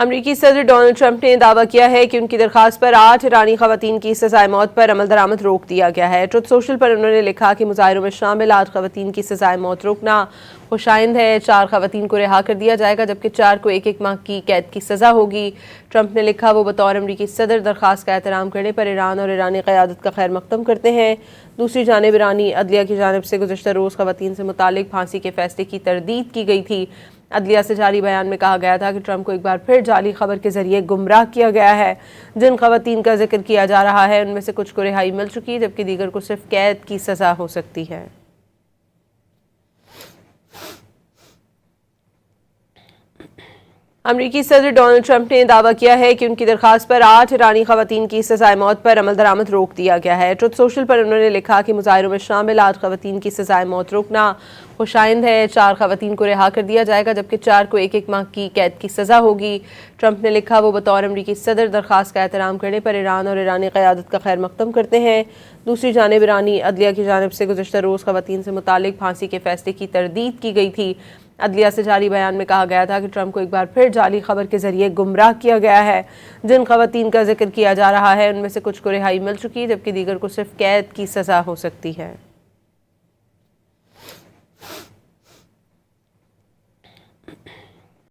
امریکی صدر Donald Trump نے دعویٰ کیا ہے کہ ان کی درخواست پر 8 ایرانی خواتین کی سزائے موت پر عمل درآمد روک دیا گیا ہے۔ ٹروتھ سوشل پر انہوں نے لکھا کہ مظاہروں میں شامل 8 خواتین کی سزائے موت روکنا خوش آئند ہے۔ 4 خواتین کو رہا کر دیا جائے گا جبکہ 4 کو 1 ماہ کی قید کی سزا ہوگی۔ ٹرمپ نے لکھا وہ بطور امریکی صدر درخواست کا احترام کرنے پر ایران اور ایرانی قیادت کا خیر مقدم کرتے ہیں۔ دوسری جانب ایرانی عدلیہ کی جانب سے گزشتہ روز خواتین سے متعلق پھانسی کے فیصلے کی تردید کی گئی تھی۔ عدلیہ سے جاری بیان میں کہا گیا تھا کہ ٹرمپ کو ایک بار پھر جعلی خبر کے ذریعے گمراہ کیا گیا ہے۔ جن خواتین کا ذکر کیا جا رہا ہے ان میں سے کچھ کو رہائی مل چکی جبکہ دیگر کو صرف قید کی سزا ہو سکتی ہے۔ امریکی صدر ڈونلڈ ٹرمپ نے دعویٰ کیا ہے کہ ان کی درخواست پر 8 ایرانی خواتین کی سزائے موت پر عمل درآمد روک دیا گیا ہے۔ ٹروتھ سوشل پر انہوں نے لکھا کہ مظاہروں میں شامل 8 خواتین کی سزائے موت روکنا خوش آئند ہے۔ 4 خواتین کو رہا کر دیا جائے گا جبکہ 4 کو 1 ماہ کی قید کی سزا ہوگی۔ ٹرمپ نے لکھا وہ بطور امریکی صدر درخواست کا احترام کرنے پر ایران اور ایرانی قیادت کا خیر مقدم کرتے ہیں۔ دوسری جانب ایرانی عدلیہ کی جانب سے گزشتہ روز خواتین سے متعلق پھانسی کے فیصلے کی تردید کی گئی تھی۔ عدلیہ سے جاری بیان میں کہا گیا تھا کہ ٹرمپ کو ایک بار پھر جعلی خبر کے ذریعے گمراہ کیا گیا ہے۔ جن خواتین کا ذکر کیا جا رہا ہے ان میں سے کچھ کو رہائی مل چکی جبکہ دیگر کو صرف قید کی سزا ہو سکتی ہے۔